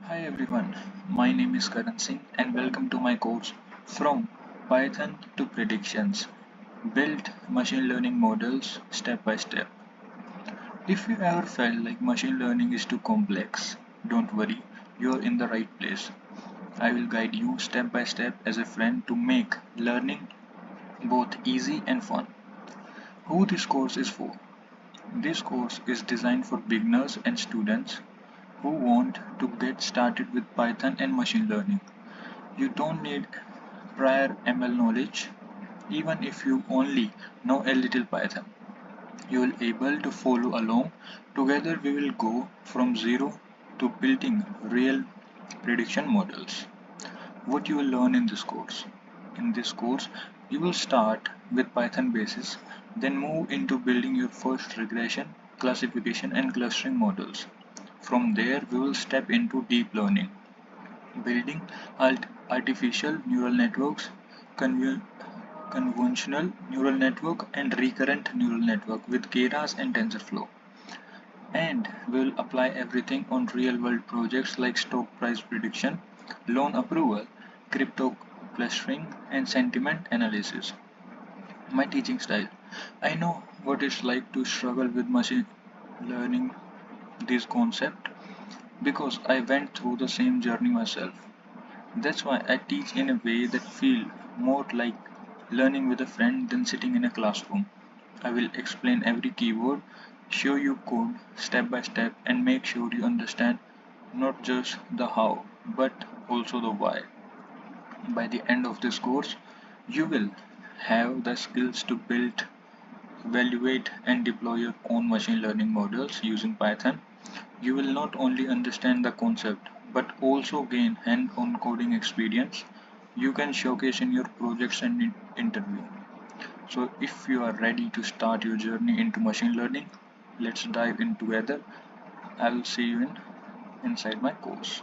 Hi everyone, my name is Karan Singh and welcome to my course From Python to Predictions. Build machine learning models step by step. If you ever felt like machine learning is too complex, don't worry, you're in the right place. I will guide you step by step as a friend to make learning both easy and fun. Who this course is for? This course is designed for beginners and students who want to get started with Python and machine learning. You don't need prior ML knowledge, even if you only know a little Python. You will able to follow along. Together we will go from zero to building real prediction models. What you will learn in this course? In this course, you will start with Python basis, then move into building your first regression, classification and clustering models. From there, we will step into deep learning, building artificial neural networks, conv- convolutional neural network, and recurrent neural network with Keras and TensorFlow. And we'll apply everything on real-world projects like stock price prediction, loan approval, crypto clustering, and sentiment analysis. My teaching style. I know what it's like to struggle with machine learning this concept because I went through the same journey myself. That's why I teach in a way that feel more like learning with a friend than sitting in a classroom. I will explain every keyword, show you code step by step and make sure you understand not just the how but also the why. By the end of this course, you will have the skills to build, evaluate and deploy your own machine learning models using Python. You will not only understand the concept but also gain hand-on coding experience you can showcase in your projects and interview. So if you are ready to start your journey into machine learning, let's dive in together. I will see you inside my course.